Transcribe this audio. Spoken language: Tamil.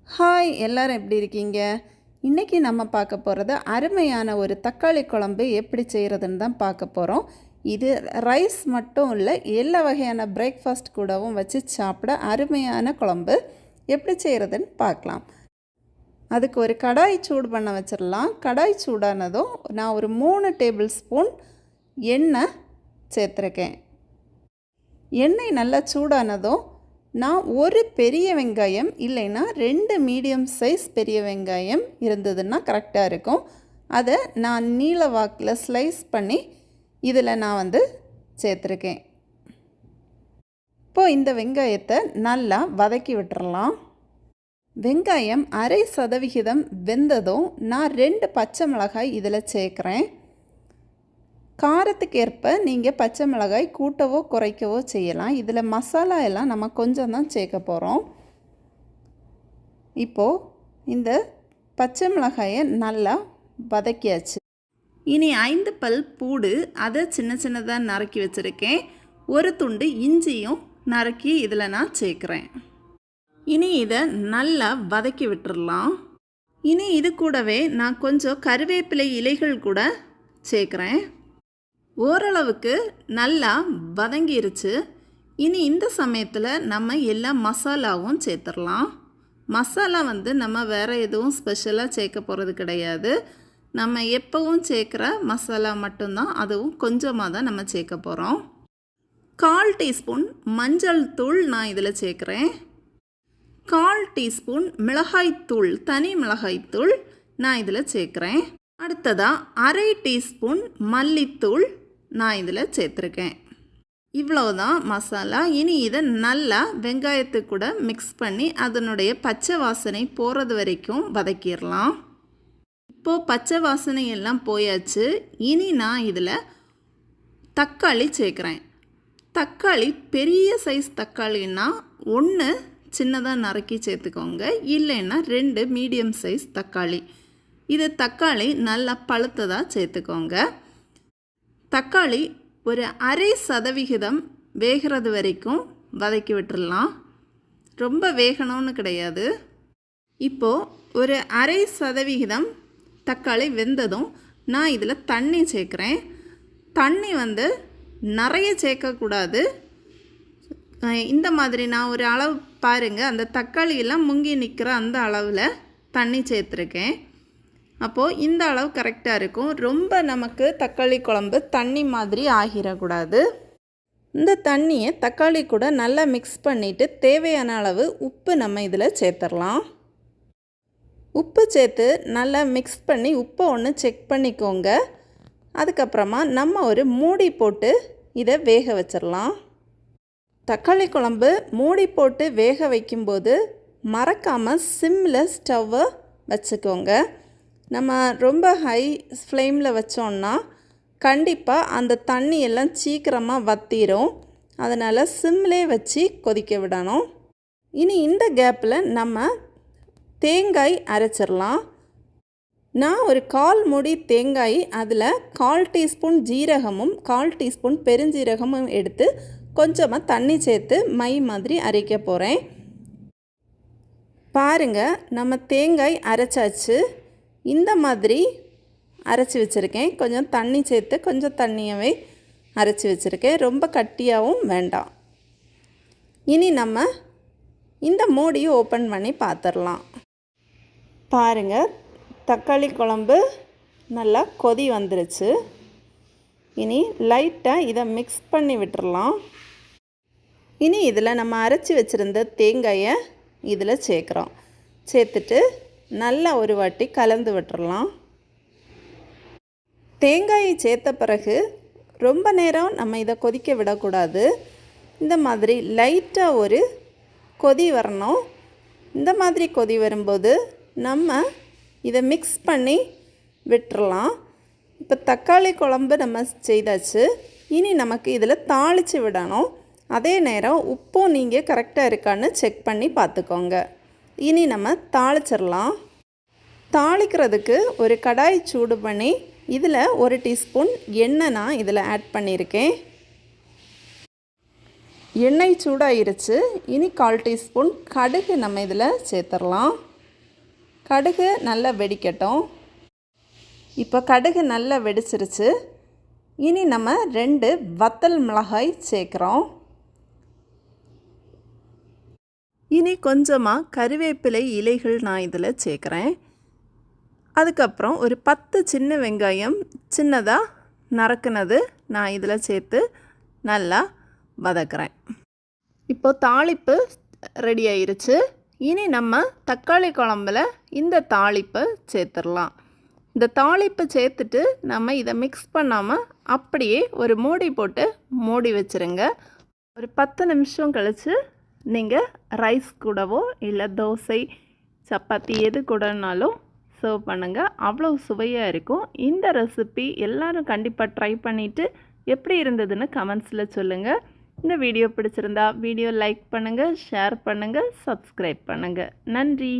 ஹாய் எல்லாரும் எப்படி இருக்கீங்க? இன்றைக்கி நம்ம பார்க்க போகிறது அருமையான ஒரு தக்காளி குழம்பு எப்படி செய்கிறதுன்னு தான் பார்க்க போகிறோம். இது ரைஸ் மட்டும் இல்லை, எல்லா வகையான பிரேக்ஃபாஸ்ட் கூடவும் வச்சு சாப்பிட அருமையான குழம்பு. எப்படி செய்கிறதுன்னு பார்க்கலாம். அதுக்கு ஒரு கடாய் சூடு பண்ண வச்சிடலாம். கடாய் சூடானதும் நான் ஒரு 3 டேபிள் ஸ்பூன் எண்ணெய் சேர்த்துருக்கேன். எண்ணெய் நல்லா சூடானதும் நான் ஒரு பெரிய வெங்காயம் இல்லைன்னா 2 மீடியம் சைஸ் பெரிய வெங்காயம் இருந்ததுன்னா கரெக்டாக இருக்கும். அதை நான் நீல வாக்கில் ஸ்லைஸ் பண்ணி இதில் நான் சேர்த்துருக்கேன். இப்போது இந்த வெங்காயத்தை நல்லா வதக்கி விட்டுறலாம். வெங்காயம் 1/2% வெந்ததும் நான் 2 பச்சை மிளகாய் இதில் சேர்க்குறேன். காரத்துக்கு ஏற்ப நீங்கள் பச்சை மிளகாய் கூட்டவோ குறைக்கவோ செய்யலாம். இதில் மசாலா எல்லாம் நம்ம கொஞ்சம் தான் சேர்க்க போகிறோம். இப்போது இந்த பச்சை மிளகாயை நல்லா வதக்கியாச்சு. இனி 5 பல் பூடு அதை சின்ன சின்னதாக நறுக்கி வச்சுருக்கேன். ஒரு துண்டு இஞ்சியும் நறுக்கி இதில் நான் சேர்க்குறேன். இனி இதை நல்லா வதக்கி விட்டுடலாம். இனி இது கூடவே நான் கொஞ்சம் கருவேப்பிலை இலைகள் கூட சேர்க்குறேன். ஓரளவுக்கு நல்லா வதங்கிருச்சு. இனி இந்த சமயத்தில் நம்ம எல்லா மசாலாவும் சேர்த்துடலாம். மசாலா நம்ம வேறு எதுவும் ஸ்பெஷலாக சேர்க்க போகிறது கிடையாது. நம்ம எப்போவும் சேர்க்குற மசாலா மட்டும்தான், அதுவும் கொஞ்சமாக தான் நம்ம சேர்க்க போகிறோம். 1/4 டீஸ்பூன் மஞ்சள் தூள் நான் இதில் சேர்க்குறேன். 1/4 டீஸ்பூன் மிளகாய்த்தூள், தனி மிளகாய்த்தூள் நான் இதில் சேர்க்குறேன். அடுத்ததாக 1/2 டீஸ்பூன் மல்லித்தூள் நான் இதில் சேர்த்துருக்கேன். இவ்வளவுதான் மசாலா. இனி இதை நல்லா வெங்காயத்துக்கு கூட மிக்ஸ் பண்ணி அதனுடைய பச்சை வாசனை போகிறது வரைக்கும் வதக்கிடலாம். இப்போது பச்சை வாசனை எல்லாம் போயாச்சு. இனி நான் இதில் தக்காளி சேர்க்குறேன். தக்காளி பெரிய சைஸ் தக்காளின்னா 1 சின்னதாக நறுக்கி சேர்த்துக்கோங்க, இல்லைன்னா 2 மீடியம் சைஸ் தக்காளி. இது தக்காளி நல்லா பழுத்ததாக சேர்த்துக்கோங்க. தக்காளி ஒரு 1/2% வேகிறது வரைக்கும் வதக்கி விட்டுடலாம். ரொம்ப வேகணும்னு கிடையாது. இப்போது ஒரு 1/2% தக்காளி வெந்ததும் நான் இதில் தண்ணி சேர்க்குறேன். தண்ணி நிறைய சேர்க்கக்கூடாது. இந்த மாதிரி நான் ஒரு அளவு பாருங்கள், அந்த தக்காளியெல்லாம் முங்கி நிற்கிற அந்த அளவில் தண்ணி சேர்த்துருக்கேன். அப்போது இந்த அளவு கரெக்டாக இருக்கும். ரொம்ப நமக்கு தக்காளி குழம்பு தண்ணி மாதிரி ஆகிடக்கூடாது. இந்த தண்ணியை தக்காளி கூட நல்லா மிக்ஸ் பண்ணிவிட்டு தேவையான அளவு உப்பு நம்ம இதில் சேர்த்துடலாம். உப்பு சேர்த்து நல்லா மிக்ஸ் பண்ணி உப்பை ஒன்று செக் பண்ணிக்கோங்க. அதுக்கப்புறமா நம்ம ஒரு மூடி போட்டு இதை வேக வச்சிடலாம். தக்காளி குழம்பு மூடி போட்டு வேக வைக்கும்போது மறக்காமல் சிம்மில் ஸ்டவ்வை வச்சுக்கோங்க. நம்ம ரொம்ப ஹை ஃப்ளேமில் வச்சோன்னா கண்டிப்பாக அந்த தண்ணி எல்லாம் சீக்கிரமாக வற்றிடும். அதனால் சிம்மிலே வச்சு கொதிக்க விடணும். இனி இந்த கேப்பில் நம்ம தேங்காய் அரைச்சிடலாம். நான் ஒரு 1/4 மூடி தேங்காய், அதில் 1/4 டீஸ்பூன் ஜீரகமும் 1/4 டீஸ்பூன் பெருஞ்சீரகமும் எடுத்து கொஞ்சமாக தண்ணி சேர்த்து மை மாதிரி அரைக்க போகிறேன். பாருங்கள், நம்ம தேங்காய் அரைச்சாச்சு. இந்த மாதிரி அரைச்சி வச்சுருக்கேன். கொஞ்சம் தண்ணி சேர்த்து கொஞ்சம் தண்ணியவே அரைச்சி வச்சுருக்கேன். ரொம்ப கட்டியாகவும் வேண்டாம். இனி நம்ம இந்த மூடியை ஓப்பன் பண்ணி பார்த்துடலாம். பாருங்கள், தக்காளி குழம்பு நல்லா கொதி வந்துருச்சு. இனி லைட்டாக இதை மிக்ஸ் பண்ணி விட்டுறலாம். இனி இதில் நம்ம அரைச்சி வச்சுருந்த தேங்காயை இதில் சேர்க்குறோம். சேர்த்துட்டு நல்லா ஒரு வாட்டி கலந்து விட்டுறலாம். தேங்காயை சேர்த்த பிறகு ரொம்ப நேரம் நம்ம இதை கொதிக்க விடக்கூடாது. இந்த மாதிரி லைட்டாக ஒரு கொதி வரணும். இந்த மாதிரி கொதி வரும்போது நம்ம இதை மிக்ஸ் பண்ணி விட்டுறலாம். இப்போ தக்காளி குழம்பு நம்ம செய்தாச்சு. இனி நமக்கு இதில் தாளித்து விடணும். அதே நேரம் உப்பும் நீங்கள் கரெக்டாக இருக்கான்னு செக் பண்ணி பார்த்துக்கோங்க. இனி நம்ம தாளிச்சிடலாம். தாளிக்கிறதுக்கு ஒரு கடாய் சூடு பண்ணி இதில் 1 டீஸ்பூன் எண்ணெய் நான் இதில் ஆட் பண்ணியிருக்கேன். எண்ணெய் சூடாயிருச்சு. இனி 1/4 டீஸ்பூன் கடுகு நம்ம இதில் சேர்த்துடலாம். கடுகு நல்லா வெடிக்கட்டும். இப்போ கடுகு நல்லா வெடிச்சிருச்சு. இனி நம்ம 2 வத்தல் மிளகாய் சேர்க்குறோம். இனி கொஞ்சமாக கறிவேப்பிலை இலைகள் நான் இதில் சேர்க்குறேன். அதுக்கப்புறம் ஒரு 10 சின்ன வெங்காயம் சின்னதாக நறுக்குனது நான் இதில் சேர்த்து நல்லா வதக்குறேன். இப்போது தாளிப்பு ரெடி ஆயிருச்சு. இனி நம்ம தக்காளி குழம்புல இந்த தாளிப்பை சேர்த்துடலாம். இந்த தாளிப்பை சேர்த்துட்டு நம்ம இதை மிக்ஸ் பண்ணாமல் அப்படியே ஒரு மூடி போட்டு மூடி வச்சுருங்க. ஒரு 10 நிமிஷம் கழித்து நீங்கள் ரைஸ் கூடவோ இல்லை தோசை சப்பாத்தி எது கூடனாலும் சர்வ் பண்ணுங்கள். அவ்வளோ சுவையாக இருக்கும். இந்த ரெசிபி எல்லோரும் கண்டிப்பாக ட்ரை பண்ணிவிட்டு எப்படி இருந்ததுன்னு கமெண்ட்ஸில் சொல்லுங்கள். இந்த வீடியோ பிடிச்சிருந்தா வீடியோ லைக் பண்ணுங்கள், ஷேர் பண்ணுங்கள், சப்ஸ்கிரைப் பண்ணுங்கள். நன்றி.